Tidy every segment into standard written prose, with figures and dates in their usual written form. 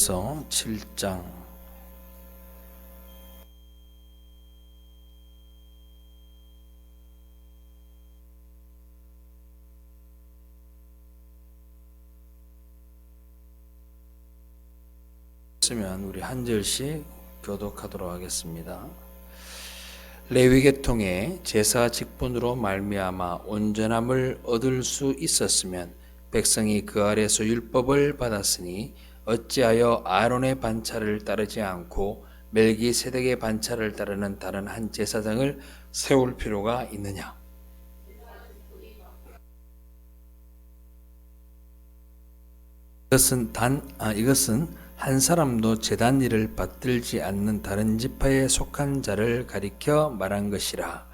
에베소 7장 쓰면 우리 한 절씩 교독하도록 하겠습니다. 레위 계통의 제사 직분으로 말미암아 온전함을 얻을 수 있었으면 백성이 그 아래서 율법을 받았으니 어찌하여 아론의 반차를 따르지 않고 멜기세덱의 반차를 따르는 다른 한 제사장을 세울 필요가 있느냐? 이것은 한 사람도 제단 일을 받들지 않는 다른 지파에 속한 자를 가리켜 말한 것이라.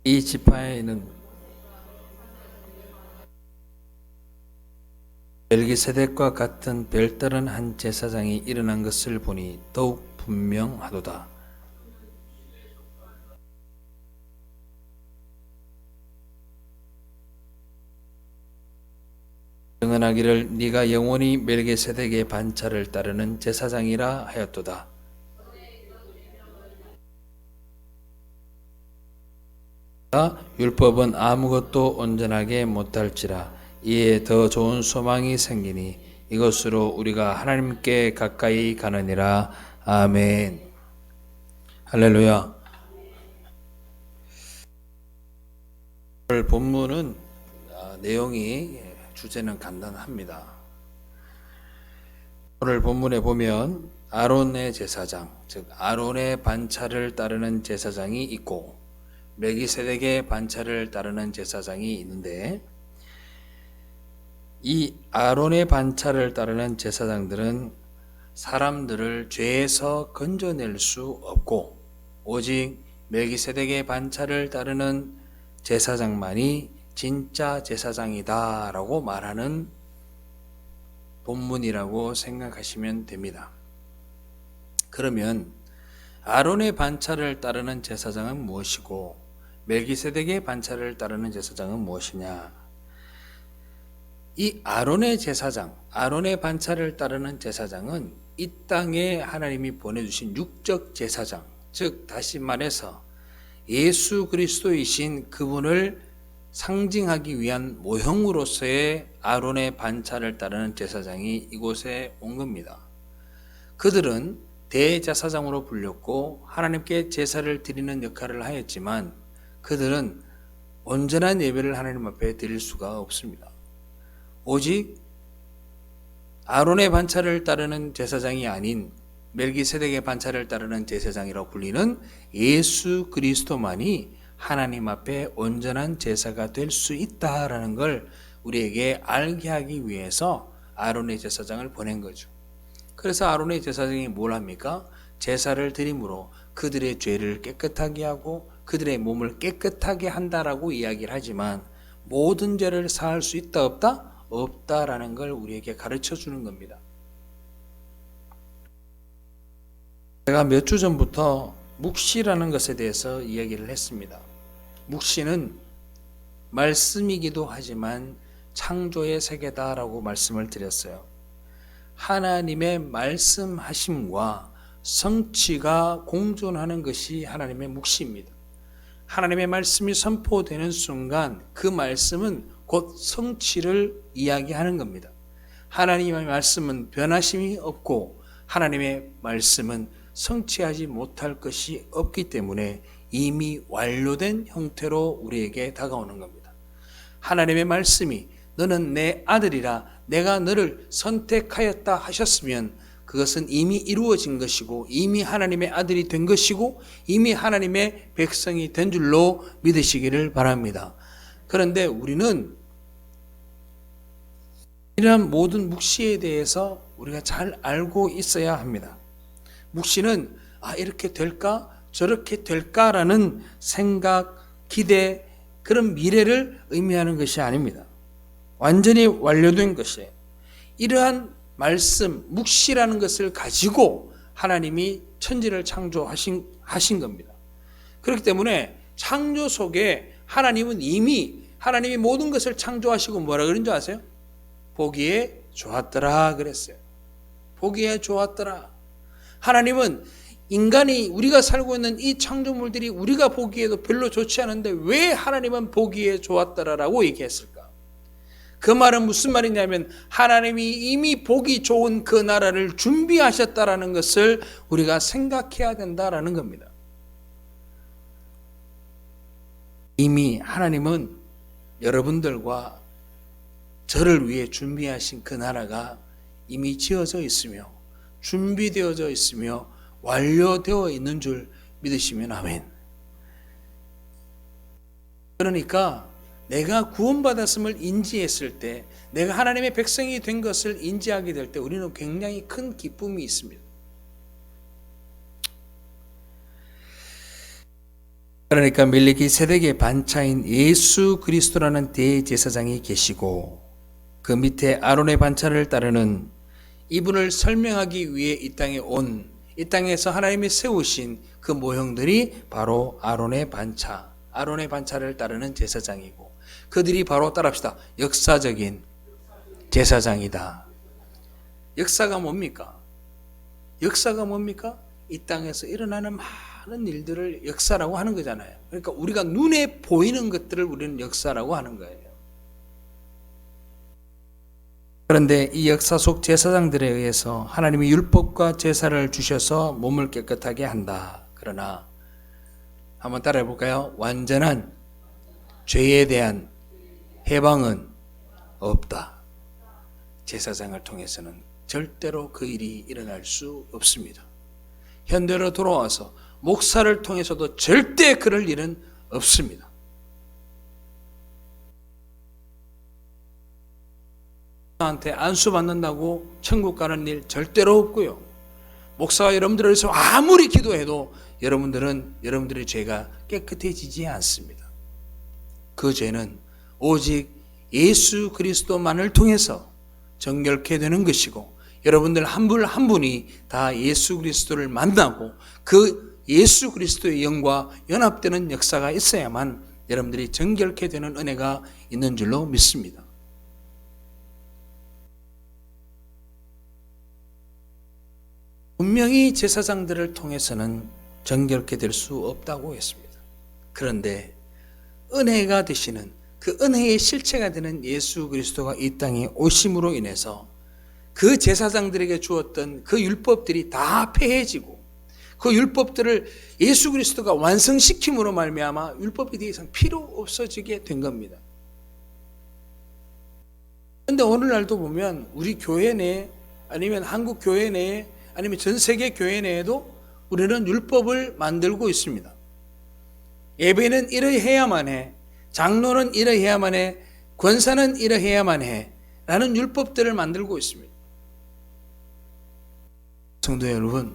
이 지파에는 멜기세덱과 같은 별다른 한 제사장이 일어난 것을 보니 더욱 분명하도다. 증언하기를 네가 영원히 멜기세덱의 반차를 따르는 제사장이라 하였도다. 율법은 아무것도 온전하게 못할지라. 이에 더 좋은 소망이 생기니 이것으로 우리가 하나님께 가까이 가느니라. 아멘. 할렐루야. 오늘 본문은 내용이 주제는 간단합니다. 오늘 본문에 보면 아론의 제사장, 즉 아론의 반차를 따르는 제사장이 있고 멜기세덱의 반차를 따르는 제사장이 있는데, 이 아론의 반차를 따르는 제사장들은 사람들을 죄에서 건져낼 수 없고 오직 멜기세덱의 반차를 따르는 제사장만이 진짜 제사장이다 라고 말하는 본문이라고 생각하시면 됩니다. 그러면 아론의 반차를 따르는 제사장은 무엇이고 멜기세덱의 반차를 따르는 제사장은 무엇이냐? 이 아론의 제사장, 아론의 반차를 따르는 제사장은 이 땅에 하나님이 보내주신 육적 제사장, 즉 다시 말해서 예수 그리스도이신 그분을 상징하기 위한 모형으로서의 아론의 반차를 따르는 제사장이 이곳에 온 겁니다. 그들은 대제사장으로 불렸고 하나님께 제사를 드리는 역할을 하였지만 그들은 온전한 예배를 하나님 앞에 드릴 수가 없습니다. 오직 아론의 반차를 따르는 제사장이 아닌 멜기세덱의 반차를 따르는 제사장이라고 불리는 예수 그리스도만이 하나님 앞에 온전한 제사가 될 수 있다라는 걸 우리에게 알게 하기 위해서 아론의 제사장을 보낸 거죠. 그래서 아론의 제사장이 뭘 합니까? 제사를 드림으로 그들의 죄를 깨끗하게 하고 그들의 몸을 깨끗하게 한다라고 이야기를 하지만 모든 죄를 사할 수 있다 없다? 없다라는 걸 우리에게 가르쳐 주는 겁니다. 제가 몇 주 전부터 묵시라는 것에 대해서 이야기를 했습니다. 묵시는 말씀이기도 하지만 창조의 세계다라고 말씀을 드렸어요. 하나님의 말씀하심과 성취가 공존하는 것이 하나님의 묵시입니다. 하나님의 말씀이 선포되는 순간 그 말씀은 곧 성취를 이야기하는 겁니다. 하나님의 말씀은 변하심이 없고 하나님의 말씀은 성취하지 못할 것이 없기 때문에 이미 완료된 형태로 우리에게 다가오는 겁니다. 하나님의 말씀이 너는 내 아들이라 내가 너를 선택하였다 하셨으면 그것은 이미 이루어진 것이고 이미 하나님의 아들이 된 것이고 이미 하나님의 백성이 된 줄로 믿으시기를 바랍니다. 그런데 우리는 이러한 모든 묵시에 대해서 우리가 잘 알고 있어야 합니다. 묵시는 이렇게 될까 저렇게 될까라는 생각, 기대, 그런 미래를 의미하는 것이 아닙니다. 완전히 완료된 것이에요. 이러한 말씀, 묵시라는 것을 가지고 하나님이 천지를 창조하신 겁니다. 그렇기 때문에 창조 속에 하나님은 이미 하나님이 모든 것을 창조하시고 뭐라 그런 줄 아세요? 보기에 좋았더라 그랬어요. 보기에 좋았더라. 하나님은 인간이 우리가 살고 있는 이 창조물들이 우리가 보기에도 별로 좋지 않은데 왜 하나님은 보기에 좋았더라라고 얘기했을까? 그 말은 무슨 말이냐면 하나님이 이미 보기 좋은 그 나라를 준비하셨다라는 것을 우리가 생각해야 된다라는 겁니다. 이미 하나님은 여러분들과 저를 위해 준비하신 그 나라가 이미 지어져 있으며 준비되어져 있으며 완료되어 있는 줄 믿으시면 아멘. 그러니까 내가 구원받았음을 인지했을 때, 내가 하나님의 백성이 된 것을 인지하게 될 때 우리는 굉장히 큰 기쁨이 있습니다. 그러니까 멜기세덱의 반차인 예수 그리스도라는 대제사장이 계시고 그 밑에 아론의 반차를 따르는 이분을 설명하기 위해 이 땅에 이 땅에서 하나님이 세우신 그 모형들이 바로 아론의 반차를 따르는 제사장이고 그들이 바로 따라합시다. 역사적인 제사장이다. 역사가 뭡니까? 역사가 뭡니까? 이 땅에서 일어나는 많은 일들을 역사라고 하는 거잖아요. 그러니까 우리가 눈에 보이는 것들을 우리는 역사라고 하는 거예요. 그런데 이 역사 속 제사장들에 의해서 하나님이 율법과 제사를 주셔서 몸을 깨끗하게 한다. 그러나 한번 따라해 볼까요? 완전한 죄에 대한 해방은 없다. 제사장을 통해서는 절대로 그 일이 일어날 수 없습니다. 현대로 돌아와서 목사를 통해서도 절대 그럴 일은 없습니다. 목사한테 안수 받는다고 천국 가는 일 절대로 없고요. 목사가 여러분들을 위해서 아무리 기도해도 여러분들의 죄가 깨끗해지지 않습니다. 그 죄는 오직 예수 그리스도만을 통해서 정결케 되는 것이고 여러분들 한 분 한 분이 다 예수 그리스도를 만나고 그 예수 그리스도의 영과 연합되는 역사가 있어야만 여러분들이 정결케 되는 은혜가 있는 줄로 믿습니다. 분명히 제사장들을 통해서는 정결케 될 수 없다고 했습니다. 그런데 은혜가 되시는 그 은혜의 실체가 되는 예수 그리스도가 이 땅에 오심으로 인해서 그 제사장들에게 주었던 그 율법들이 다 폐해지고 그 율법들을 예수 그리스도가 완성시킴으로 말미암아 율법이 더 이상 필요 없어지게 된 겁니다. 그런데 오늘날도 보면 우리 교회 내에 아니면 한국 교회 내에 아니면 전 세계 교회 내에도 우리는 율법을 만들고 있습니다. 예배는 이러해야만 해. 장로는 이러해야만 해. 권사는 이러해야만 해. 라는 율법들을 만들고 있습니다. 성도 여러분,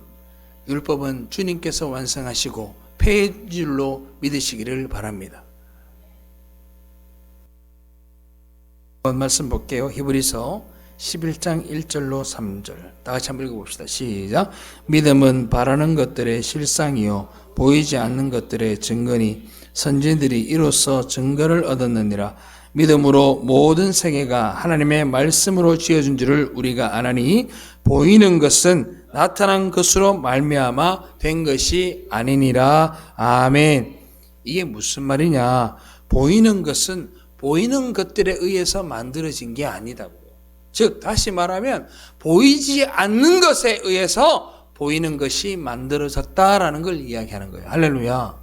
율법은 주님께서 완성하시고 폐해줄로 믿으시기를 바랍니다. 한번 말씀 볼게요. 히브리서 11장 1절로 3절 다 같이 한번 읽어봅시다. 시작. 믿음은 바라는 것들의 실상이요 보이지 않는 것들의 증거니 선지들이 이로써 증거를 얻었느니라. 믿음으로 모든 세계가 하나님의 말씀으로 지어준 줄을 우리가 아나니 보이는 것은 나타난 것으로 말미암아 된 것이 아니니라. 아멘. 이게 무슨 말이냐? 보이는 것은 보이는 것들에 의해서 만들어진 게 아니다고요. 즉 다시 말하면 보이지 않는 것에 의해서 보이는 것이 만들어졌다라는 걸 이야기하는 거예요. 할렐루야.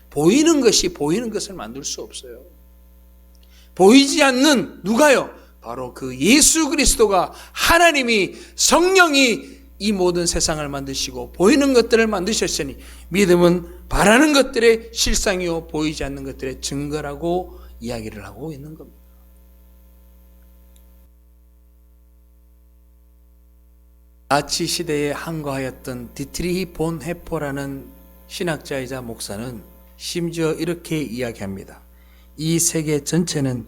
보이는 것이 보이는 것을 만들 수 없어요. 보이지 않는 누가요? 바로 그 예수 그리스도가 하나님이 성령이 이 모든 세상을 만드시고 보이는 것들을 만드셨으니 믿음은 바라는 것들의 실상이요 보이지 않는 것들의 증거라고 이야기를 하고 있는 겁니다. 나치 시대에 항거하였던 디트리히 본 헤퍼라는 신학자이자 목사는 심지어 이렇게 이야기합니다. 이 세계 전체는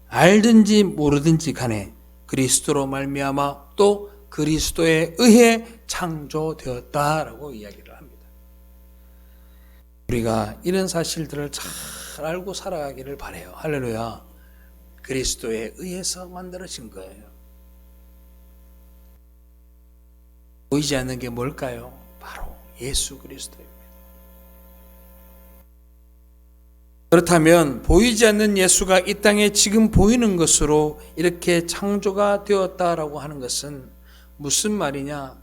알든지 모르든지 간에 그리스도로 말미암아 또 그리스도에 의해 창조되었다라고 이야기를 합니다. 우리가 이런 사실들을 잘 알고 살아가기를 바라요. 할렐루야. 그리스도에 의해서 만들어진 거예요. 보이지 않는 게 뭘까요? 바로 예수 그리스도입니다. 그렇다면 보이지 않는 예수가 이 땅에 지금 보이는 것으로 이렇게 창조가 되었다라고 하는 것은 무슨 말이냐?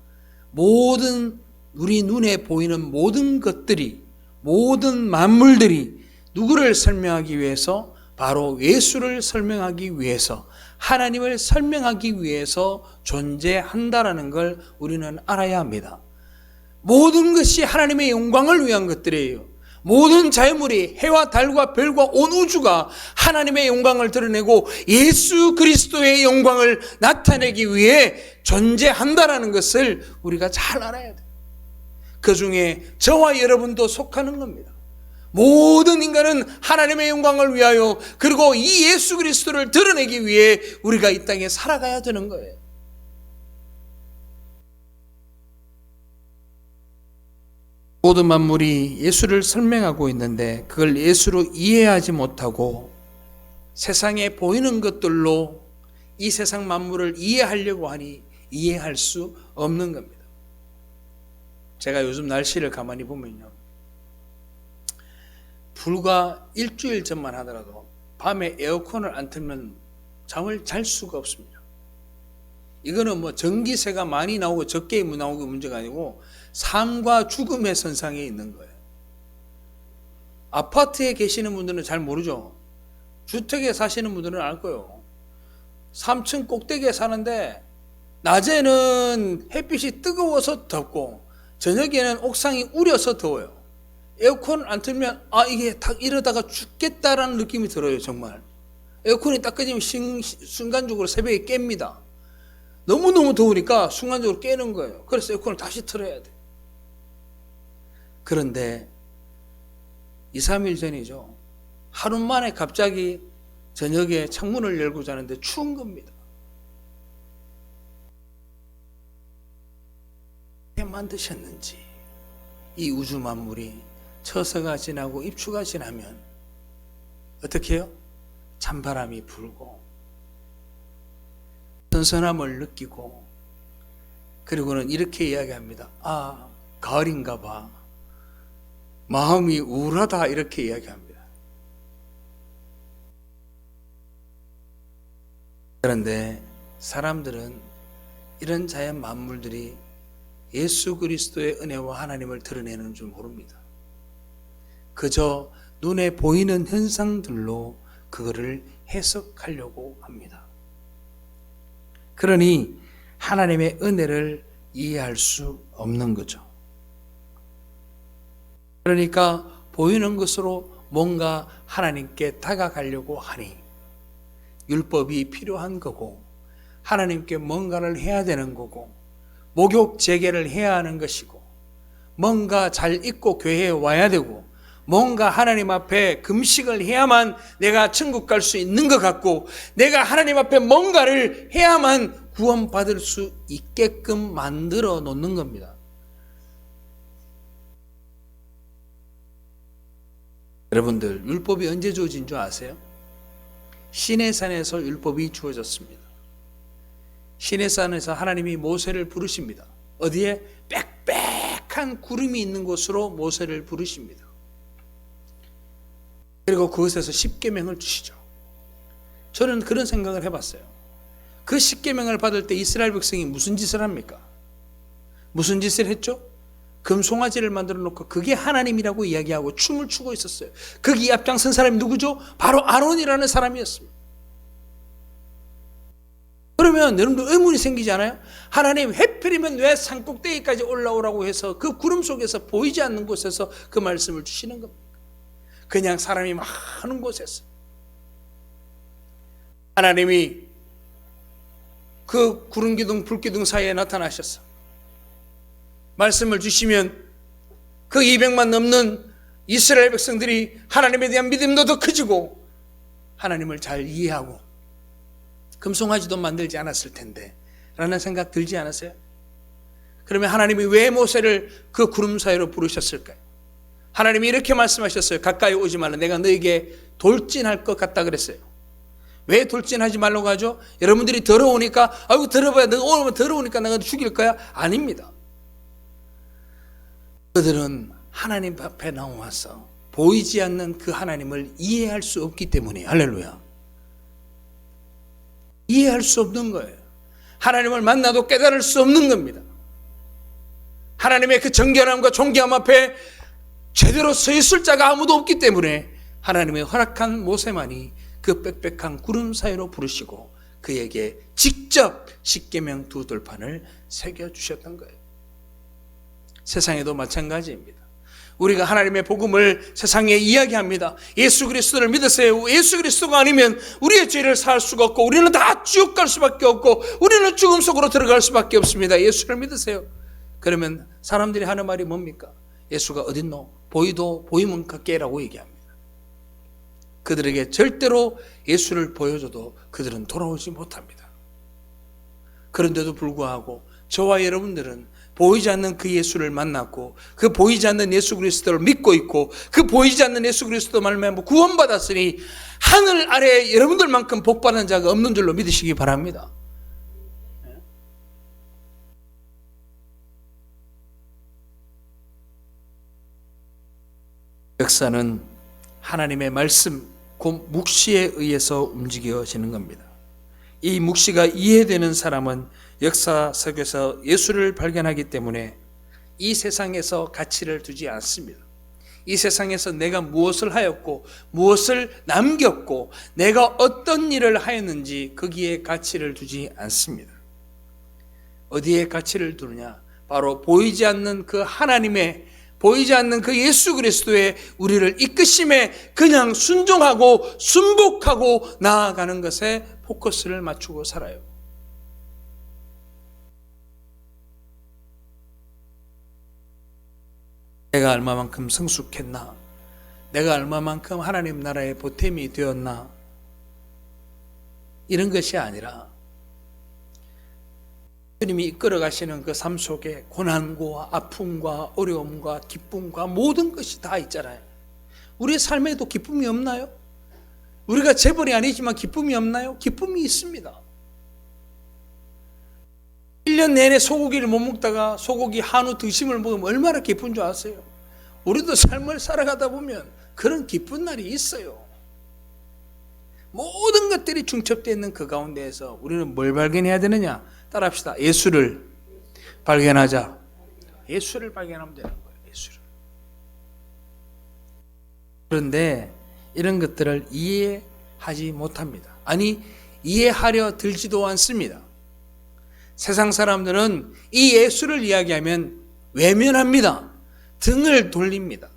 모든 우리 눈에 보이는 모든 것들이, 모든 만물들이 누구를 설명하기 위해서? 바로 예수를 설명하기 위해서, 하나님을 설명하기 위해서 존재한다라는 걸 우리는 알아야 합니다. 모든 것이 하나님의 영광을 위한 것들이에요. 모든 자연물이, 해와 달과 별과 온 우주가 하나님의 영광을 드러내고 예수 그리스도의 영광을 나타내기 위해 존재한다라는 것을 우리가 잘 알아야 돼요. 그 중에 저와 여러분도 속하는 겁니다. 모든 인간은 하나님의 영광을 위하여, 그리고 이 예수 그리스도를 드러내기 위해 우리가 이 땅에 살아가야 되는 거예요. 모든 만물이 예수를 설명하고 있는데 그걸 예수로 이해하지 못하고 세상에 보이는 것들로 이 세상 만물을 이해하려고 하니 이해할 수 없는 겁니다. 제가 요즘 날씨를 가만히 보면요, 불과 일주일 전만 하더라도 밤에 에어컨을 안 틀면 잠을 잘 수가 없습니다. 이거는 뭐 전기세가 많이 나오고 적게 나오고 문제가 아니고 삶과 죽음의 선상에 있는 거예요. 아파트에 계시는 분들은 잘 모르죠. 주택에 사시는 분들은 알 거예요. 3층 꼭대기에 사는데 낮에는 햇빛이 뜨거워서 덥고 저녁에는 옥상이 우려서 더워요. 에어컨을 안 틀면 이게 딱 이러다가 죽겠다라는 느낌이 들어요. 정말 에어컨이 딱 꺼지면 순간적으로 새벽에 깹니다. 너무너무 더우니까 순간적으로 깨는 거예요. 그래서 에어컨을 다시 틀어야 돼. 그런데 2, 3일 전이죠, 하루 만에 갑자기 저녁에 창문을 열고 자는데 추운 겁니다. 어떻게 만드셨는지, 이 우주 만물이 처서가 지나고 입추가 지나면 어떻게 해요? 찬바람이 불고 선선함을 느끼고, 그리고는 이렇게 이야기합니다. 가을인가 봐, 마음이 우울하다, 이렇게 이야기합니다. 그런데 사람들은 이런 자연 만물들이 예수 그리스도의 은혜와 하나님을 드러내는 줄 모릅니다. 그저 눈에 보이는 현상들로 그거를 해석하려고 합니다. 그러니 하나님의 은혜를 이해할 수 없는 거죠. 그러니까 보이는 것으로 뭔가 하나님께 다가가려고 하니 율법이 필요한 거고, 하나님께 뭔가를 해야 되는 거고, 목욕 재개를 해야 하는 것이고, 뭔가 잘 입고 교회에 와야 되고, 뭔가 하나님 앞에 금식을 해야만 내가 천국 갈 수 있는 것 같고, 내가 하나님 앞에 뭔가를 해야만 구원받을 수 있게끔 만들어 놓는 겁니다. 여러분들, 율법이 언제 주어진 줄 아세요? 시내산에서 율법이 주어졌습니다. 시내산에서 하나님이 모세를 부르십니다. 어디에? 빽빽한 구름이 있는 곳으로 모세를 부르십니다. 그리고 그것에서 십계명을 주시죠. 저는 그런 생각을 해봤어요. 그 십계명을 받을 때 이스라엘 백성이 무슨 짓을 합니까? 무슨 짓을 했죠? 금송아지를 만들어 놓고 그게 하나님이라고 이야기하고 춤을 추고 있었어요. 거기 앞장선 사람이 누구죠? 바로 아론이라는 사람이었습니다. 그러면 여러분들 의문이 생기지 않아요? 하나님, 하필이면 왜 산꼭대기까지 올라오라고 해서 그 구름 속에서 보이지 않는 곳에서 그 말씀을 주시는 겁니까? 그냥 사람이 많은 곳에서 하나님이 그 구름기둥 불기둥 사이에 나타나셨어. 말씀을 주시면 그 200만 넘는 이스라엘 백성들이 하나님에 대한 믿음도 더 커지고 하나님을 잘 이해하고 금송아지도 만들지 않았을 텐데 라는 생각 들지 않으세요? 그러면 하나님이 왜 모세를 그 구름 사이로 부르셨을까요? 하나님이 이렇게 말씀하셨어요. 가까이 오지 말라. 내가 너에게 돌진할 것 같다 그랬어요. 왜 돌진하지 말라고 하죠? 여러분들이 더러우니까 아이고 더러워야 너 오늘 더러우니까 내가 죽일 거야? 아닙니다. 그들은 하나님 앞에 나와서 보이지 않는 그 하나님을 이해할 수 없기 때문에 할렐루야. 이해할 수 없는 거예요. 하나님을 만나도 깨달을 수 없는 겁니다. 하나님의 그 정결함과 존귀함 앞에 제대로 서 있을 자가 아무도 없기 때문에 하나님의 허락한 모세만이 그 빽빽한 구름 사이로 부르시고 그에게 직접 십계명 두 돌판을 새겨주셨던 거예요. 세상에도 마찬가지입니다. 우리가 하나님의 복음을 세상에 이야기합니다. 예수 그리스도를 믿으세요. 예수 그리스도가 아니면 우리의 죄를 사할 수가 없고 우리는 다 지옥 갈 수밖에 없고 우리는 죽음 속으로 들어갈 수밖에 없습니다. 예수를 믿으세요. 그러면 사람들이 하는 말이 뭡니까? 예수가 어딨노? 보이도 보이면 갖게라고 얘기합니다. 그들에게 절대로 예수를 보여줘도 그들은 돌아오지 못합니다. 그런데도 불구하고 저와 여러분들은 보이지 않는 그 예수를 만났고 그 보이지 않는 예수 그리스도를 믿고 있고 그 보이지 않는 예수 그리스도 말미암아 구원받았으니 하늘 아래에 여러분들만큼 복받은 자가 없는 줄로 믿으시기 바랍니다. 역사는 하나님의 말씀, 곧 묵시에 의해서 움직여지는 겁니다. 이 묵시가 이해되는 사람은 역사 속에서 예수를 발견하기 때문에 이 세상에서 가치를 두지 않습니다. 이 세상에서 내가 무엇을 하였고 무엇을 남겼고 내가 어떤 일을 하였는지 거기에 가치를 두지 않습니다. 어디에 가치를 두느냐? 바로 보이지 않는 그 하나님의, 보이지 않는 그 예수 그리스도의 우리를 이끄심에 그냥 순종하고 순복하고 나아가는 것에 포커스를 맞추고 살아요. 내가 얼마만큼 성숙했나? 내가 얼마만큼 하나님 나라의 보탬이 되었나? 이런 것이 아니라 주님이 이끌어 가시는 그 삶 속에 고난과 아픔과 어려움과 기쁨과 모든 것이 다 있잖아요. 우리의 삶에도 기쁨이 없나요? 우리가 재벌이 아니지만 기쁨이 없나요? 기쁨이 있습니다. 1년 내내 소고기를 못 먹다가 소고기 한우 등심을 먹으면 얼마나 기쁜 줄 아세요? 우리도 삶을 살아가다 보면 그런 기쁜 날이 있어요. 모든 것들이 중첩되어 있는 그 가운데에서 우리는 뭘 발견해야 되느냐? 따라합시다. 예수를 발견하자. 예수를 발견하면 되는 거예요. 예수를. 그런데 이런 것들을 이해하지 못합니다. 아니, 이해하려 들지도 않습니다. 세상 사람들은 이 예수를 이야기하면 외면합니다. 등을 돌립니다.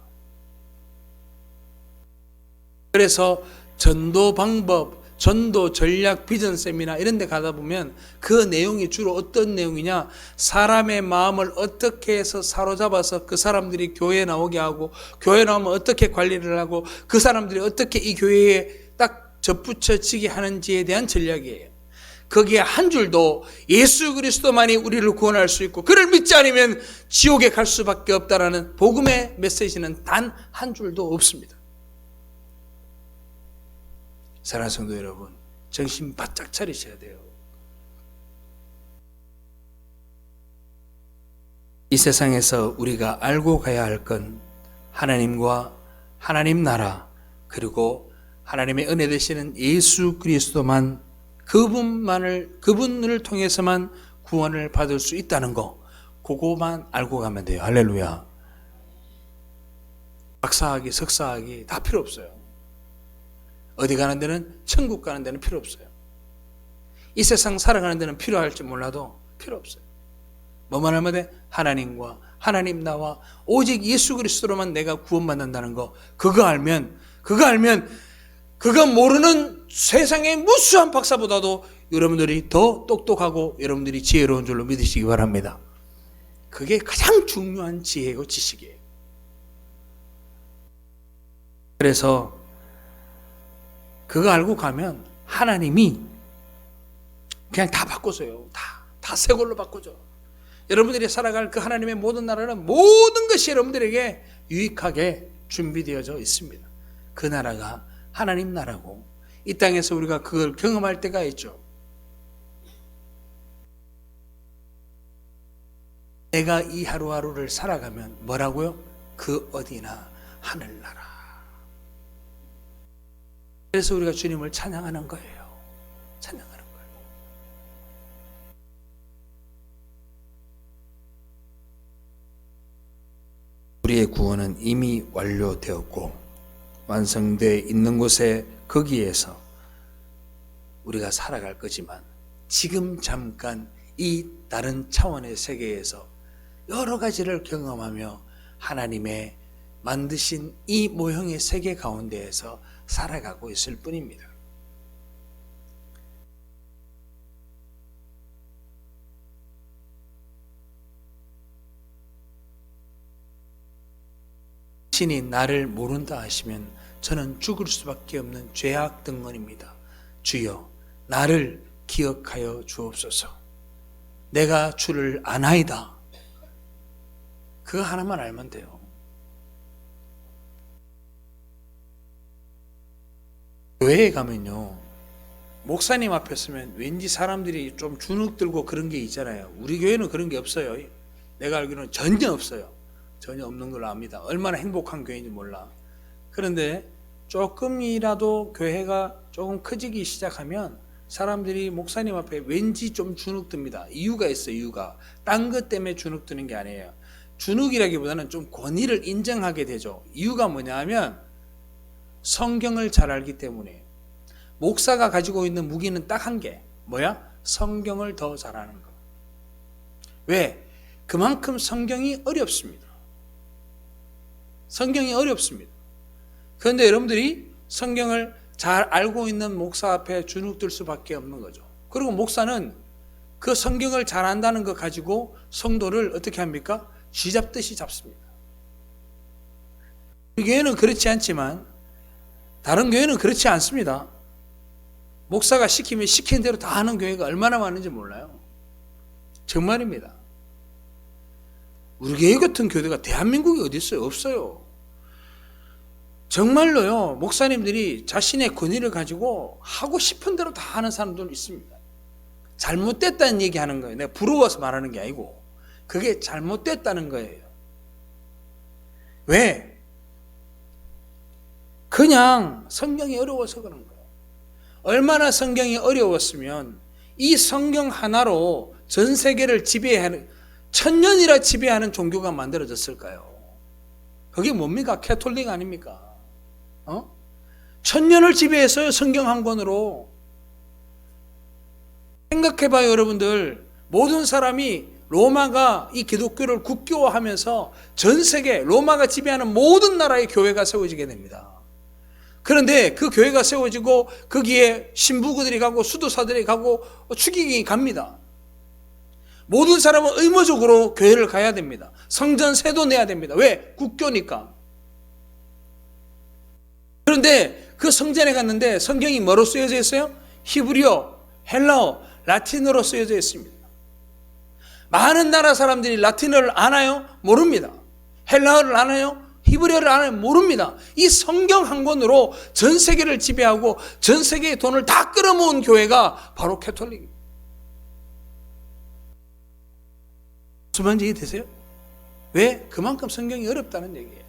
그래서 전도 방법, 전도 전략 비전 세미나 이런 데 가다 보면 그 내용이 주로 어떤 내용이냐? 사람의 마음을 어떻게 해서 사로잡아서 그 사람들이 교회에 나오게 하고, 교회에 나오면 어떻게 관리를 하고, 그 사람들이 어떻게 이 교회에 딱 접붙여지게 하는지에 대한 전략이에요. 거기에 한 줄도 예수 그리스도만이 우리를 구원할 수 있고 그를 믿지 않으면 지옥에 갈 수밖에 없다라는 복음의 메시지는 단 한 줄도 없습니다. 사랑하는 성도 여러분, 정신 바짝 차리셔야 돼요. 이 세상에서 우리가 알고 가야 할 건 하나님과 하나님 나라, 그리고 하나님의 은혜 되시는 예수 그리스도만, 그분을 통해서만 구원을 받을 수 있다는 거, 그거만 알고 가면 돼요. 할렐루야. 박사학위, 석사학위 다 필요 없어요. 어디 가는 데는, 천국 가는 데는 필요 없어요. 이 세상 살아가는 데는 필요할지 몰라도 필요 없어요. 뭐만 하면 돼? 하나님과 하나님 나와 오직 예수 그리스도로만 내가 구원받는다는 거, 그거 알면 그거 모르는 세상의 무수한 박사보다도 여러분들이 더 똑똑하고 여러분들이 지혜로운 줄로 믿으시기 바랍니다. 그게 가장 중요한 지혜고 지식이에요. 그래서 그거 알고 가면 하나님이 그냥 다 바꿔줘요. 다 새 걸로 바꿔줘. 여러분들이 살아갈 그 하나님의 모든 나라는 모든 것이 여러분들에게 유익하게 준비되어져 있습니다. 그 나라가 하나님 나라고 이 땅에서 우리가 그걸 경험할 때가 있죠. 내가 이 하루하루를 살아가면 뭐라고요? 그 어디나 하늘나라. 그래서 우리가 주님을 찬양하는 거예요. 찬양하는 거예요. 우리의 구원은 이미 완료되었고 완성되어 있는 곳에 거기에서 우리가 살아갈 거지만 지금 잠깐 이 다른 차원의 세계에서 여러 가지를 경험하며 하나님의 만드신 이 모형의 세계 가운데에서 살아가고 있을 뿐입니다. 신이 나를 모른다 하시면 저는 죽을 수밖에 없는 죄악 등원입니다. 주여 나를 기억하여 주옵소서. 내가 주를 아나이다. 그거 하나만 알면 돼요. 교회에 가면요, 목사님 앞에 서면 왠지 사람들이 좀 주눅 들고 그런 게 있잖아요. 우리 교회는 그런 게 없어요. 내가 알기로는 전혀 없어요. 전혀 없는 걸로 압니다. 얼마나 행복한 교회인지 몰라. 그런데 조금이라도 교회가 조금 커지기 시작하면 사람들이 목사님 앞에 왠지 좀 주눅 듭니다. 이유가 있어요. 이유가 딴 것 때문에 주눅 드는 게 아니에요. 주눅이라기보다는 좀 권위를 인정하게 되죠. 이유가 뭐냐 하면 성경을 잘 알기 때문에. 목사가 가지고 있는 무기는 딱 한 개. 뭐야? 성경을 더 잘 아는 거. 왜? 그만큼 성경이 어렵습니다. 성경이 어렵습니다. 그런데 여러분들이 성경을 잘 알고 있는 목사 앞에 주눅들 수밖에 없는 거죠. 그리고 목사는 그 성경을 잘 안다는 거 가지고 성도를 어떻게 합니까? 쥐잡듯이 잡습니다. 우리 교회는 그렇지 않지만 다른 교회는 그렇지 않습니다. 목사가 시키면 시킨 대로 다 하는 교회가 얼마나 많은지 몰라요. 정말입니다. 우리 교회 같은 교회가 대한민국에 어디 있어요? 없어요. 정말로요, 목사님들이 자신의 권위를 가지고 하고 싶은 대로 다 하는 사람들은 있습니다. 잘못됐다는 얘기 하는 거예요. 내가 부러워서 말하는 게 아니고 그게 잘못됐다는 거예요. 왜? 그냥 성경이 어려워서 그런 거예요. 얼마나 성경이 어려웠으면 이 성경 하나로 전 세계를 지배하는, 천년이라 지배하는 종교가 만들어졌을까요? 그게 뭡니까? 캐톨릭 아닙니까? 천년을 지배했어요. 성경 한 권으로. 생각해봐요, 여러분들. 모든 사람이 로마가 이 기독교를 국교화하면서 전 세계 로마가 지배하는 모든 나라의 교회가 세워지게 됩니다. 그런데 그 교회가 세워지고 거기에 신부들이 가고 수도사들이 가고 추기경이 갑니다. 모든 사람은 의무적으로 교회를 가야 됩니다. 성전세도 내야 됩니다. 왜? 국교니까. 그런데 그 성전에 갔는데 성경이 뭐로 쓰여져 있어요? 히브리어, 헬라어, 라틴어로 쓰여져 있습니다. 많은 나라 사람들이 라틴어를 아나요? 모릅니다. 헬라어를 아나요? 히브리어를 아나요? 모릅니다. 이 성경 한 권으로 전 세계를 지배하고 전 세계의 돈을 다 끌어모은 교회가 바로 캐톨릭입니다. 무슨 말인지 이해되세요? 왜? 그만큼 성경이 어렵다는 얘기예요.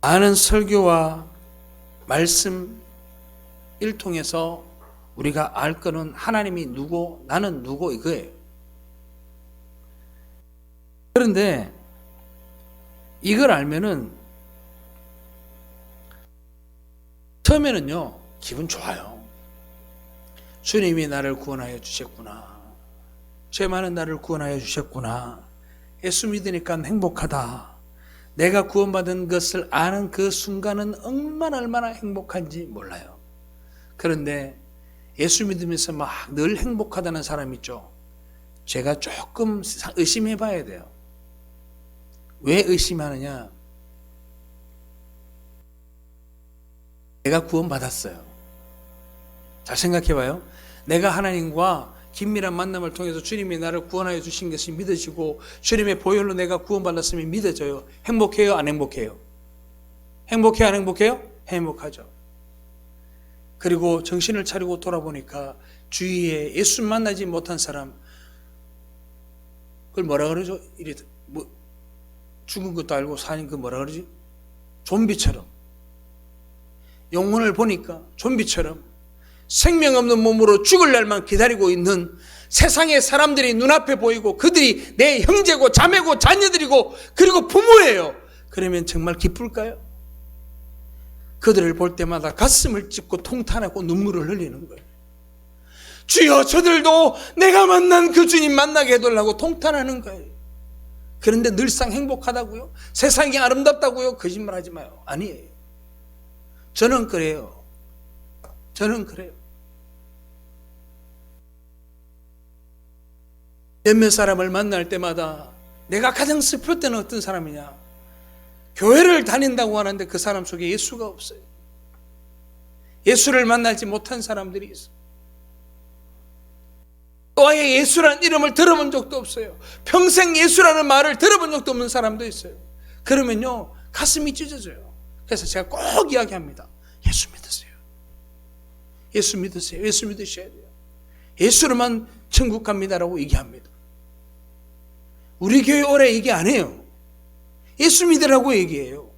많은 설교와 말씀 일통해서 우리가 알 거는 하나님이 누구, 나는 누구 이거예요. 그런데 이걸 알면은 처음에는요 기분 좋아요. 주님이 나를 구원하여 주셨구나. 죄 많은 나를 구원하여 주셨구나. 예수 믿으니까 행복하다. 내가 구원받은 것을 아는 그 순간은 얼마나 행복한지 몰라요. 그런데 예수 믿으면서 막 늘 행복하다는 사람 있죠. 제가 조금 의심해 봐야 돼요. 왜 의심하느냐? 내가 구원받았어요. 잘 생각해 봐요. 내가 하나님과 긴밀한 만남을 통해서 주님이 나를 구원하여 주신 것이 믿어지고 주님의 보혈로 내가 구원받았음이 믿어져요. 행복해요? 안 행복해요? 행복해요? 안 행복해요? 행복하죠. 그리고 정신을 차리고 돌아보니까 주위에 예수 만나지 못한 사람, 그걸 뭐라 그러죠? 이래 뭐 죽은 것도 알고 사는 그 뭐라 그러지? 좀비처럼. 영혼을 보니까 좀비처럼 생명 없는 몸으로 죽을 날만 기다리고 있는 세상의 사람들이 눈앞에 보이고 그들이 내 형제고 자매고 자녀들이고 그리고 부모예요. 그러면 정말 기쁠까요? 그들을 볼 때마다 가슴을 찢고 통탄하고 눈물을 흘리는 거예요. 주여, 저들도 내가 만난 그 주님 만나게 해달라고 통탄하는 거예요. 그런데 늘상 행복하다고요? 세상이 아름답다고요? 거짓말하지 마요. 아니에요. 저는 그래요. 저는 그래요. 몇몇 사람을 만날 때마다 내가 가장 슬플 때는 어떤 사람이냐? 교회를 다닌다고 하는데 그 사람 속에 예수가 없어요. 예수를 만나지 못한 사람들이 있어요. 또 아예 예수라는 이름을 들어본 적도 없어요. 평생 예수라는 말을 들어본 적도 없는 사람도 있어요. 그러면요, 가슴이 찢어져요. 그래서 제가 꼭 이야기합니다. 예수 믿으세요. 예수 믿으세요. 예수 믿으셔야 돼요. 예수로만 천국 갑니다라고 얘기합니다. 우리 교회 오래 얘기 안 해요. 예수 믿으라고 얘기해요.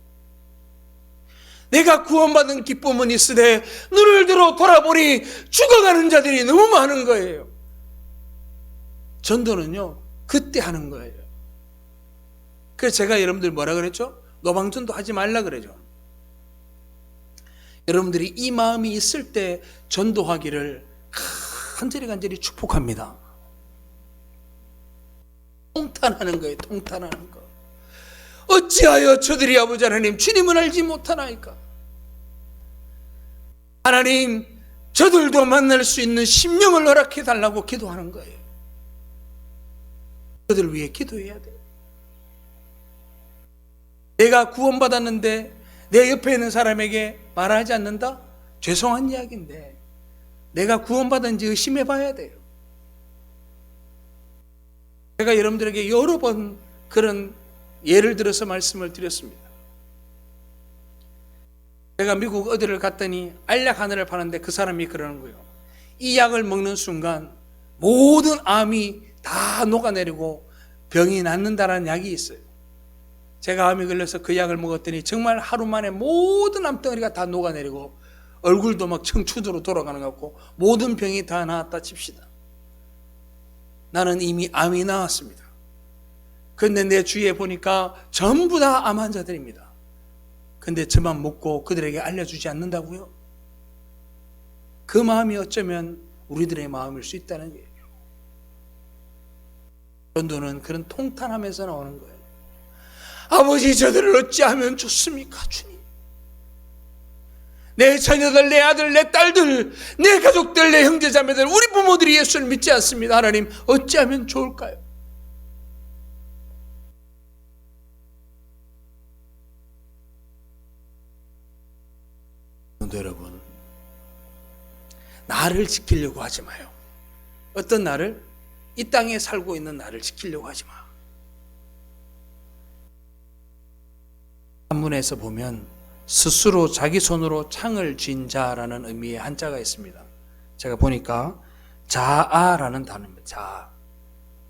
내가 구원받은 기쁨은 있으되 눈을 들어 돌아보니 죽어가는 자들이 너무 많은 거예요. 전도는요, 그때 하는 거예요. 그래서 제가 여러분들 뭐라 그랬죠? 노방전도 하지 말라 그러죠. 여러분들이 이 마음이 있을 때 전도하기를 간절히 축복합니다. 통탄하는 거예요. 통탄하는 거. 어찌하여 저들이 아버지 하나님 주님을 알지 못하나이까? 하나님, 저들도 만날 수 있는 심령을 허락해 달라고 기도하는 거예요. 저들을 위해 기도해야 돼요. 내가 구원받았는데 내 옆에 있는 사람에게 말하지 않는다? 죄송한 이야기인데 내가 구원받은지 의심해 봐야 돼요. 제가 여러분들에게 여러 번 그런 예를 들어서 말씀을 드렸습니다. 제가 미국 어디를 갔더니 알약 하나를 파는데 그 사람이 그러는 거예요. 이 약을 먹는 순간 모든 암이 다 녹아내리고 병이 낫는다라는 약이 있어요. 제가 암이 걸려서 그 약을 먹었더니 정말 하루 만에 모든 암덩어리가 다 녹아내리고 얼굴도 막 청춘으로 돌아가는 것 같고 모든 병이 다 나았다 칩시다. 나는 이미 암이 나았습니다. 그런데 내 주위에 보니까 전부 다 암 환자들입니다. 근데 저만 먹고 그들에게 알려주지 않는다고요? 그 마음이 어쩌면 우리들의 마음일 수 있다는 거예요. 전도는 그런 통탄하면서 나오는 거예요. 아버지, 저들을 어찌하면 좋습니까, 주님? 내 자녀들, 내 아들, 내 딸들, 내 가족들, 내 형제자매들, 우리 부모들이 예수를 믿지 않습니다. 하나님, 어찌하면 좋을까요? 여러분, 나를 지키려고 하지 마요. 어떤 나를? 이 땅에 살고 있는 나를 지키려고 하지 마. 한문에서 보면 스스로 자기 손으로 창을 쥔 자라는 의미의 한자가 있습니다. 제가 보니까 자아라는 단어입니다. 자아.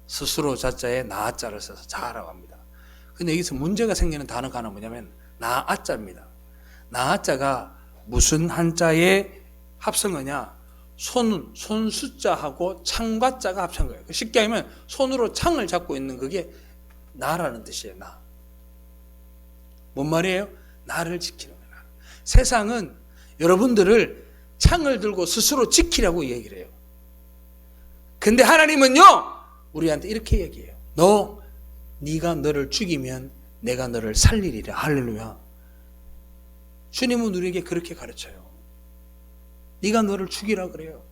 스스로 자자에 나아자를 써서 자아라고 합니다. 근데 여기서 문제가 생기는 단어가 하나 뭐냐면 나아자입니다. 나아자가 무슨 한자의 합성어냐? 손 숫자하고 창과자가 합친 거예요. 쉽게 하면 손으로 창을 잡고 있는 그게 나라는 뜻이에요. 나. 뭔 말이에요? 나를 지키는 거예요. 세상은 여러분들을 창을 들고 스스로 지키라고 얘기를 해요. 근데 하나님은요, 우리한테 이렇게 얘기해요. 네가 너를 죽이면 내가 너를 살리리라. 할렐루야. 주님은 우리에게 그렇게 가르쳐요. 네가 너를 죽이라 그래요.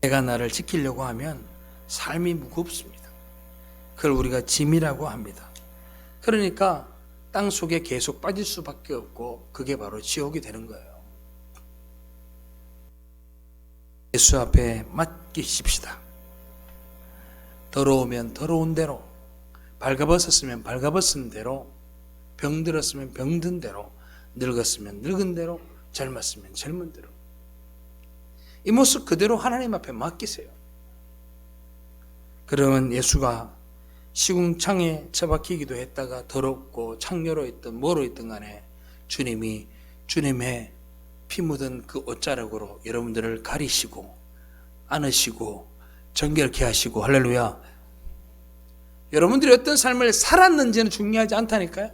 내가 나를 지키려고 하면 삶이 무겁습니다. 그걸 우리가 짐이라고 합니다. 그러니까 땅 속에 계속 빠질 수밖에 없고 그게 바로 지옥이 되는 거예요. 예수 앞에 맡기십시다. 더러우면 더러운 대로, 발가벗었으면 발가벗은 대로, 병들었으면 병든 대로, 늙었으면 늙은 대로, 젊었으면 젊은 대로. 이 모습 그대로 하나님 앞에 맡기세요. 그러면 예수가 시궁창에 처박히기도 했다가 더럽고 창녀로 있든 뭐로 있든 간에 주님이 주님의 피 묻은 그 옷자락으로 여러분들을 가리시고 안으시고 정결케 하시고, 할렐루야. 여러분들이 어떤 삶을 살았는지는 중요하지 않다니까요.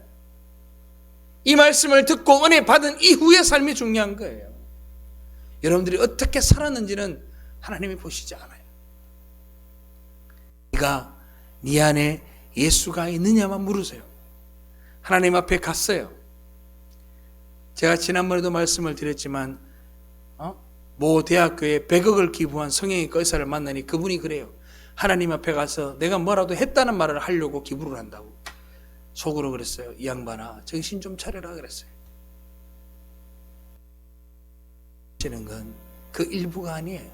이 말씀을 듣고 은혜 받은 이후의 삶이 중요한 거예요. 여러분들이 어떻게 살았는지는 하나님이 보시지 않아요. 네가 네 안에 예수가 있느냐만 물으세요. 하나님 앞에 갔어요. 제가 지난번에도 말씀을 드렸지만 모 대학교에 100억을 기부한 성형외과 의사를 만나니 그분이 그래요. 하나님 앞에 가서 내가 뭐라도 했다는 말을 하려고 기부를 한다고. 속으로 그랬어요. 이 양반아, 정신 좀 차려라 그랬어요. 하시는 건 그 일부가 아니에요.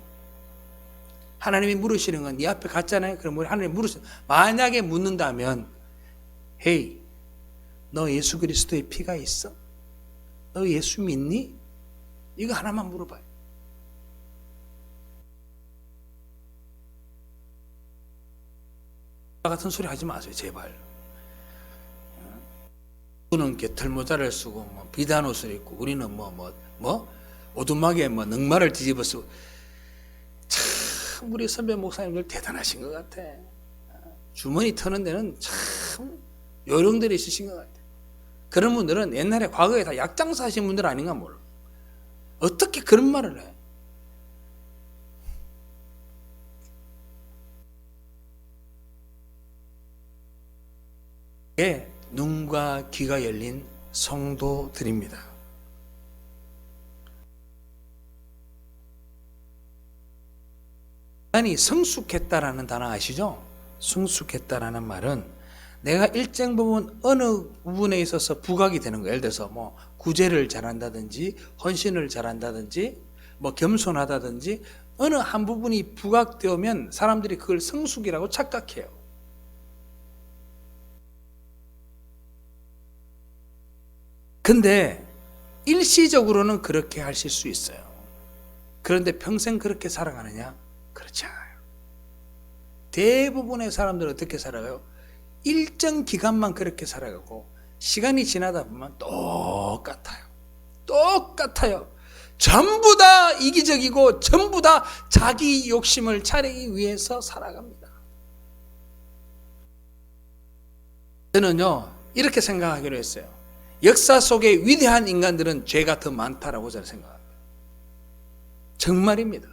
하나님이 물으시는 건 네 앞에 갔잖아요. 그럼 하나님이 물으세요. 만약에 묻는다면, 헤이, 너 예수 그리스도의 피가 있어? 너 예수 믿니? 이거 하나만 물어봐요. 같은 소리 하지 마세요, 제발. 우리는 개털모자를 쓰고 비단 옷을 입고, 우리는 오두막에 넉마를 뒤집어 쓰고. 참 우리 선배 목사님들 대단하신 것 같아. 주머니 터는 데는 참 요령들이 있으신 것 같아. 그런 분들은 옛날에 과거에 다 약장사 하신 분들 아닌가 몰라. 어떻게 그런 말을 해? 예, 눈과 귀가 열린 성도들입니다. 아니, 성숙했다라는 단어 아시죠? 성숙했다라는 말은 내가 일정 부분 어느 부분에 있어서 부각이 되는 거예요. 예를 들어서 구제를 잘한다든지 헌신을 잘한다든지 겸손하다든지 어느 한 부분이 부각되면 사람들이 그걸 성숙이라고 착각해요. 근데 일시적으로는 그렇게 하실 수 있어요. 그런데 평생 그렇게 살아가느냐? 그렇지 않아요. 대부분의 사람들은 어떻게 살아가요? 일정 기간만 그렇게 살아가고 시간이 지나다 보면 똑같아요. 똑같아요. 전부 다 이기적이고 전부 다 자기 욕심을 차리기 위해서 살아갑니다. 저는요, 이렇게 생각하기로 했어요. 역사 속에 위대한 인간들은 죄가 더 많다라고 저는 생각합니다. 정말입니다.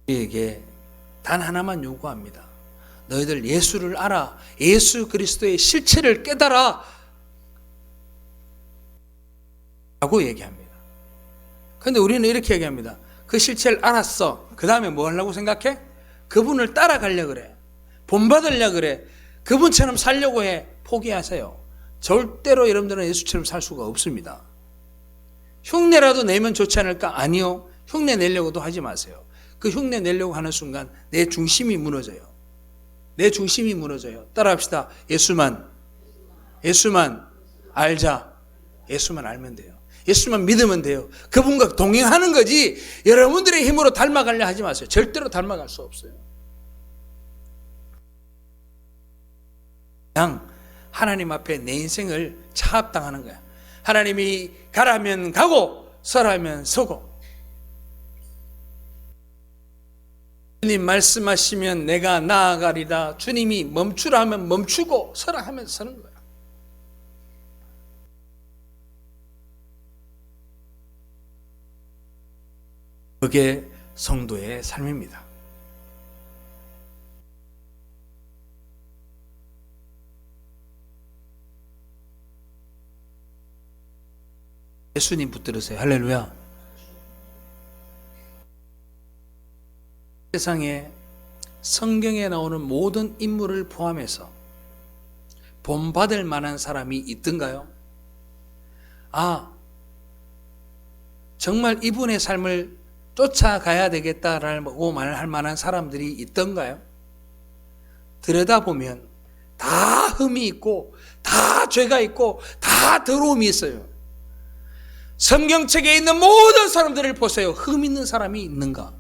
우리에게 단 하나만 요구합니다. 너희들 예수를 알아. 예수 그리스도의 실체를 깨달아. 라고 얘기합니다. 그런데 우리는 이렇게 얘기합니다. 그 실체를 알았어. 그 다음에 뭐 하려고 생각해? 그분을 따라가려고 그래. 본받으려고 그래. 그분처럼 살려고 해. 포기하세요. 절대로 여러분들은 예수처럼 살 수가 없습니다. 흉내라도 내면 좋지 않을까? 아니요. 흉내 내려고도 하지 마세요. 그 흉내 내려고 하는 순간 내 중심이 무너져요. 내 중심이 무너져요. 따라합시다. 예수만 알자. 예수만 알면 돼요. 예수만 믿으면 돼요. 그분과 동행하는 거지 여러분들의 힘으로 닮아가려 하지 마세요. 절대로 닮아갈 수 없어요. 그냥 하나님 앞에 내 인생을 차압당하는 거야. 하나님이 가라면 가고 서라면 서고, 주님 말씀하시면 내가 나아가리라. 주님이 멈추라 하면 멈추고 서라 하면 서는 거야. 그게 성도의 삶입니다. 예수님 붙들으세요. 할렐루야. 세상에 성경에 나오는 모든 인물을 포함해서 본받을 만한 사람이 있던가요? 아, 정말 이분의 삶을 쫓아가야 되겠다라고 말할 만한 사람들이 있던가요? 들여다보면 다 흠이 있고 다 죄가 있고 다 더러움이 있어요. 성경책에 있는 모든 사람들을 보세요. 흠 있는 사람이 있는가?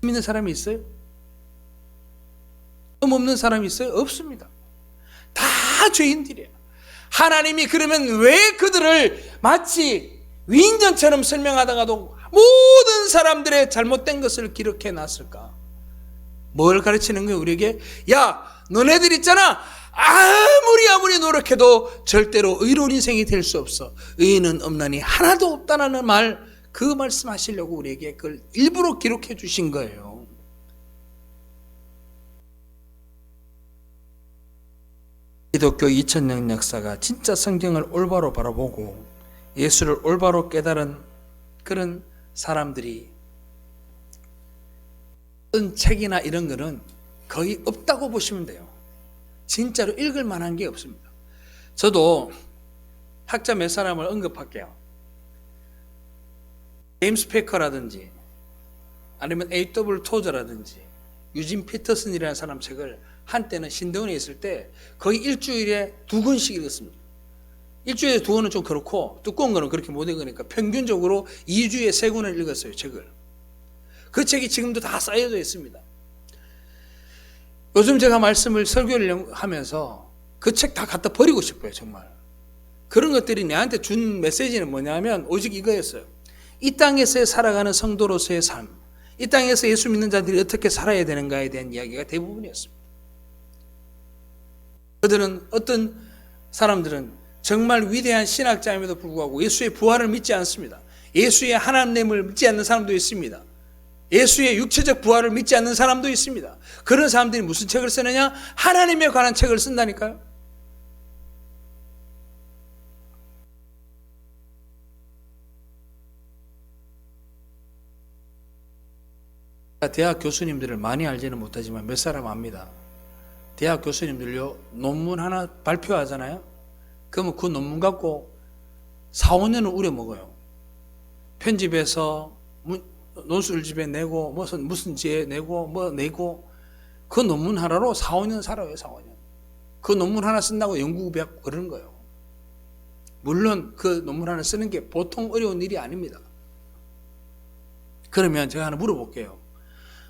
흠 있는 사람이 있어요? 흠 없는 사람이 있어요? 없습니다. 다 죄인들이에요. 하나님이 그러면 왜 그들을 마치 위인전처럼 설명하다가도 모든 사람들의 잘못된 것을 기록해 놨을까? 뭘 가르치는 거예요? 우리에게 야, 너네들 있잖아, 아무리 노력해도 절대로 의로운 인생이 될 수 없어. 의인은 없나니 하나도 없다라는 말, 그 말씀하시려고 우리에게 그걸 일부러 기록해 주신 거예요. 기독교 2000년 역사가 진짜 성경을 올바로 바라보고 예수를 올바로 깨달은 그런 사람들이 쓴 책이나 이런 거는 거의 없다고 보시면 돼요. 진짜로 읽을 만한 게 없습니다. 저도 학자 몇 사람을 언급할게요. 제임스 페커라든지 아니면 A.W. 토저라든지 유진 피터슨이라는 사람 책을 한때는 신대원에 있을 때 거의 일주일에 2권씩 읽었습니다. 일주일에 2권은 좀 그렇고 두꺼운 거는 그렇게 못 읽으니까 평균적으로 2주에 3권을 읽었어요. 책을. 그 책이 지금도 다 쌓여져 있습니다. 요즘 제가 말씀을 설교를 하면서 그 책 다 갖다 버리고 싶어요. 정말. 그런 것들이 내한테 준 메시지는 뭐냐면 오직 이거였어요. 이 땅에서 살아가는 성도로서의 삶, 이 땅에서 예수 믿는 자들이 어떻게 살아야 되는가에 대한 이야기가 대부분이었습니다. 그들은 어떤 사람들은 정말 위대한 신학자임에도 불구하고 예수의 부활을 믿지 않습니다. 예수의 하나님을 믿지 않는 사람도 있습니다. 예수의 육체적 부활을 믿지 않는 사람도 있습니다. 그런 사람들이 무슨 책을 쓰느냐? 하나님에 관한 책을 쓴다니까요. 대학 교수님들을 많이 알지는 못하지만 몇 사람 압니다. 대학 교수님들요, 논문 하나 발표하잖아요. 그러면 그 논문 갖고 4, 5년을 우려먹어요. 편집해서 논술집에 내고 무슨 지에 내고 뭐 내고 그 논문 하나로 4, 5년 살아요. 4, 5년. 그 논문 하나 쓴다고 연구비 받고 그러는 거예요. 물론 그 논문 하나 쓰는 게 보통 어려운 일이 아닙니다. 그러면 제가 하나 물어볼게요.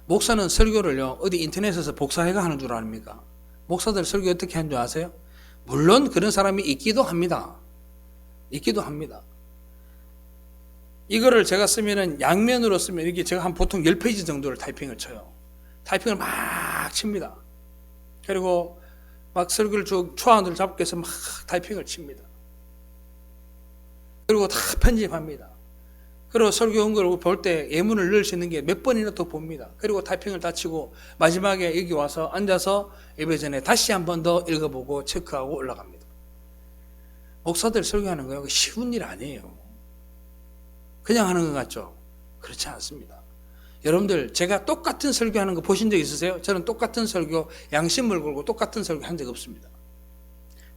목사는 설교를요, 어디 인터넷에서 복사해가 하는 줄 아닙니까? 목사들 설교 어떻게 하는 줄 아세요? 물론 그런 사람이 있기도 합니다. 있기도 합니다. 이거를 제가 쓰면은 양면으로 쓰면 이게 제가 한 보통 10페이지 정도를 타이핑을 쳐요. 타이핑을 막 칩니다. 그리고 막 설교를 쭉 초안을 잡고 해서 막 타이핑을 칩니다. 그리고 다 편집합니다. 그리고 설교 연구를 볼 때 예문을 넣을 수 있는 게 몇 번이나 또 봅니다. 그리고 타이핑을 다 치고 마지막에 여기 와서 앉아서 예배 전에 다시 한 번 더 읽어보고 체크하고 올라갑니다. 목사들 설교하는 거 쉬운 일 아니에요. 그냥 하는 것 같죠? 그렇지 않습니다. 여러분들 제가 똑같은 설교하는 거 보신 적 있으세요? 저는 똑같은 설교, 양심을 걸고 똑같은 설교 한 적 없습니다.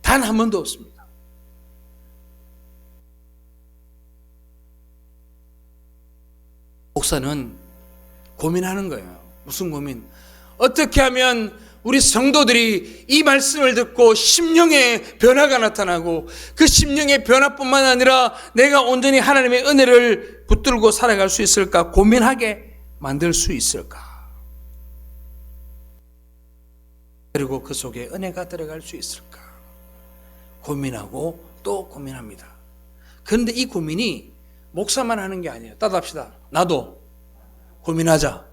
단 한 번도 없습니다. 목사는 고민하는 거예요. 무슨 고민? 어떻게 하면 우리 성도들이 이 말씀을 듣고 심령의 변화가 나타나고 그 심령의 변화뿐만 아니라 내가 온전히 하나님의 은혜를 붙들고 살아갈 수 있을까? 고민하게 만들 수 있을까? 그리고 그 속에 은혜가 들어갈 수 있을까? 고민하고 또 고민합니다. 그런데 이 고민이 목사만 하는 게 아니에요. 따답시다. 나도 고민하자.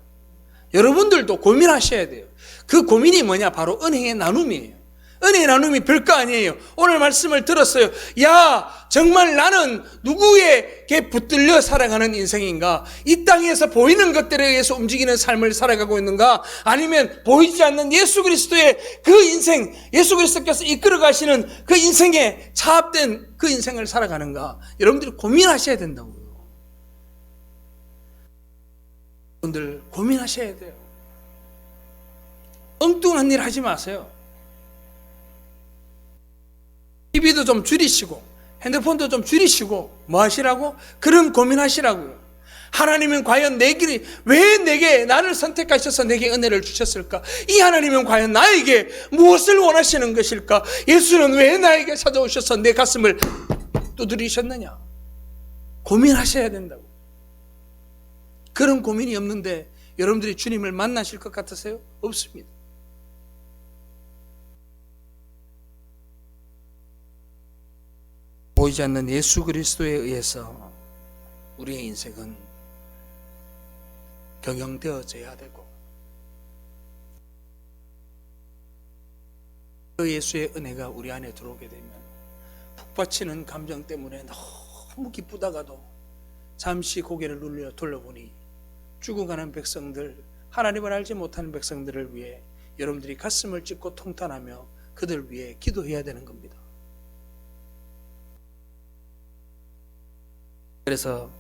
여러분들도 고민하셔야 돼요. 그 고민이 뭐냐? 바로 은혜의 나눔이에요. 은혜의 나눔이 별거 아니에요. 오늘 말씀을 들었어요. 야, 정말 나는 누구에게 붙들려 살아가는 인생인가? 이 땅에서 보이는 것들에 의해서 움직이는 삶을 살아가고 있는가? 아니면 보이지 않는 예수 그리스도의 그 인생, 예수 그리스도께서 이끌어 가시는 그 인생에 차압된 그 인생을 살아가는가? 여러분들이 고민하셔야 된다고요. 여러분들 고민하셔야 돼요. 엉뚱한 일 하지 마세요. TV도 좀 줄이시고 핸드폰도 좀 줄이시고 뭐 하시라고? 그런 고민하시라고요. 하나님은 과연 내 길이 왜 내게 나를 선택하셔서 내게 은혜를 주셨을까? 이 하나님은 과연 나에게 무엇을 원하시는 것일까? 예수는 왜 나에게 찾아오셔서 내 가슴을 두드리셨느냐? 고민하셔야 된다고. 그런 고민이 없는데 여러분들이 주님을 만나실 것 같으세요? 없습니다. 보이지 않는 예수 그리스도에 의해서 우리의 인생은 경영되어져야 되고, 그 예수의 은혜가 우리 안에 들어오게 되면 북받치는 감정 때문에 너무 기쁘다가도 잠시 고개를 돌려보니 죽어가는 백성들, 하나님을 알지 못하는 백성들을 위해 여러분들이 가슴을 찢고 통탄하며 그들 위해 기도해야 되는 겁니다. 그래서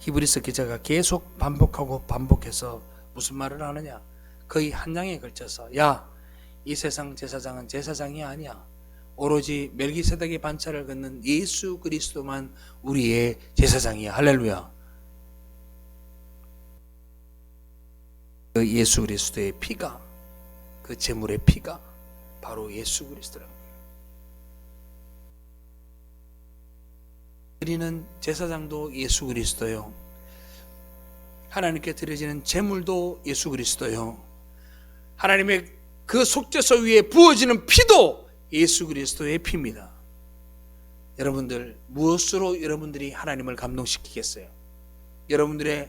히브리서 기자가 계속 반복해서 무슨 말을 하느냐? 거의 한 장에 걸쳐서, 야, 이 세상 제사장은 제사장이 아니야. 오로지 멜기세덱의 반차를 걷는 예수 그리스도만 우리의 제사장이야. 할렐루야. 그 예수 그리스도의 피가, 그 제물의 피가 바로 예수 그리스도라고. 드리는 제사장도 예수 그리스도요. 하나님께 드려지는 제물도 예수 그리스도요. 하나님의 그 속죄소 위에 부어지는 피도 예수 그리스도의 피입니다. 여러분들, 무엇으로 여러분들이 하나님을 감동시키겠어요? 여러분들의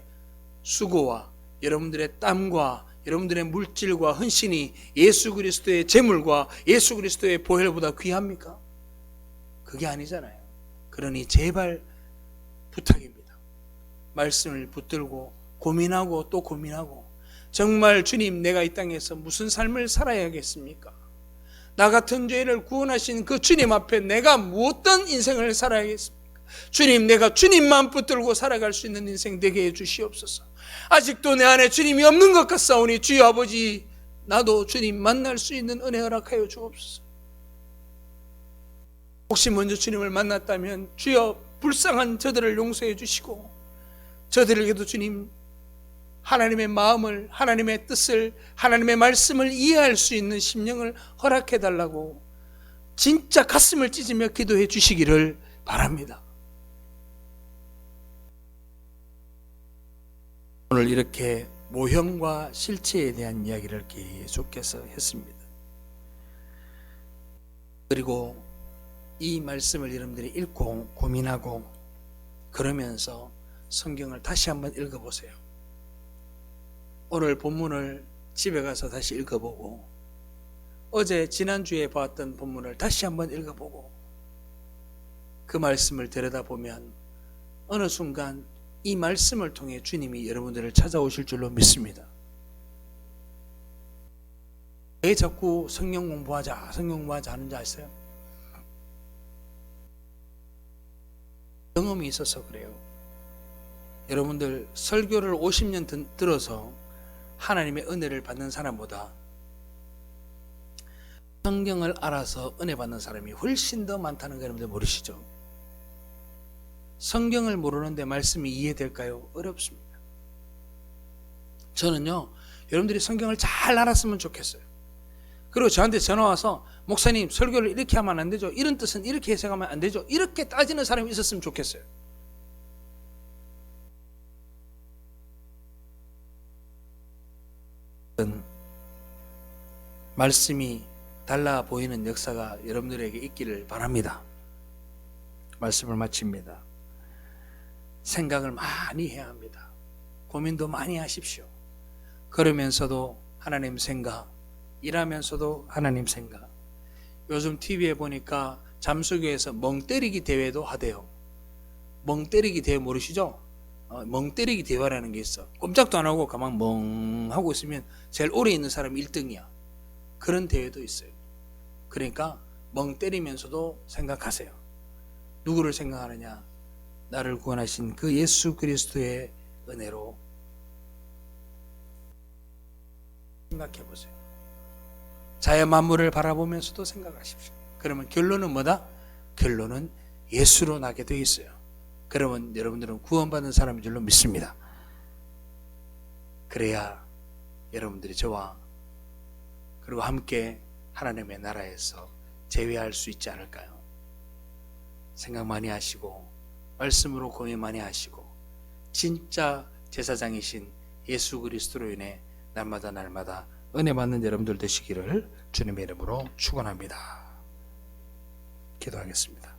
수고와 여러분들의 땀과 여러분들의 물질과 헌신이 예수 그리스도의 제물과 예수 그리스도의 보혈보다 귀합니까? 그게 아니잖아요. 그러니 제발 부탁입니다. 말씀을 붙들고 고민하고 또 고민하고, 정말 주님, 내가 이 땅에서 무슨 삶을 살아야겠습니까? 나 같은 죄를 구원하신 그 주님 앞에 내가 어떤 인생을 살아야겠습니까? 주님, 내가 주님만 붙들고 살아갈 수 있는 인생 되게 해주시옵소서. 아직도 내 안에 주님이 없는 것 같사오니 주여 아버지, 나도 주님 만날 수 있는 은혜 허락하여 주옵소서. 혹시 먼저 주님을 만났다면 주여 불쌍한 저들을 용서해 주시고, 저들에게도 주님 하나님의 마음을, 하나님의 뜻을, 하나님의 말씀을 이해할 수 있는 심령을 허락해 달라고 진짜 가슴을 찢으며 기도해 주시기를 바랍니다. 오늘 이렇게 모형과 실체에 대한 이야기를 계속해서 했습니다. 그리고 이 말씀을 여러분들이 읽고 고민하고 그러면서 성경을 다시 한번 읽어보세요. 오늘 본문을 집에 가서 다시 읽어보고, 어제 지난주에 봤던 본문을 다시 한번 읽어보고, 그 말씀을 들여다보면 어느 순간 이 말씀을 통해 주님이 여러분들을 찾아오실 줄로 믿습니다. 왜 자꾸 성경 공부하자 하는지 아세요? 경험이 있어서 그래요. 여러분들 설교를 50년 들어서 하나님의 은혜를 받는 사람보다 성경을 알아서 은혜 받는 사람이 훨씬 더 많다는 거 여러분들 모르시죠? 성경을 모르는데 말씀이 이해될까요? 어렵습니다. 저는요, 여러분들이 성경을 잘 알았으면 좋겠어요. 그리고 저한테 전화 와서, 목사님 설교를 이렇게 하면 안 되죠, 이런 뜻은 이렇게 해석하면 안 되죠, 이렇게 따지는 사람이 있었으면 좋겠어요. 말씀이 달라 보이는 역사가 여러분들에게 있기를 바랍니다. 말씀을 마칩니다. 생각을 많이 해야 합니다. 고민도 많이 하십시오. 그러면서도 하나님 생각, 일하면서도 하나님 생각. 요즘 TV에 보니까 잠수교에서 멍 때리기 대회도 하대요. 멍 때리기 대회 모르시죠? 멍 때리기 대회라는 게 있어. 꼼짝도 안 하고 가만 멍 하고 있으면 제일 오래 있는 사람이 1등이야. 그런 대회도 있어요. 그러니까 멍 때리면서도 생각하세요. 누구를 생각하느냐? 나를 구원하신 그 예수 그리스도의 은혜로 생각해 보세요. 자연 만물을 바라보면서도 생각하십시오. 그러면 결론은 뭐다? 결론은 예수로 나게 되어 있어요. 그러면 여러분들은 구원받는 사람인 줄로 믿습니다. 그래야 여러분들이 저와 그리고 함께 하나님의 나라에서 제외할 수 있지 않을까요? 생각 많이 하시고 말씀으로 고민 많이 하시고 진짜 제사장이신 예수 그리스도로 인해 날마다 은혜 받는 여러분들 되시기를 주님의 이름으로 축원합니다. 기도하겠습니다.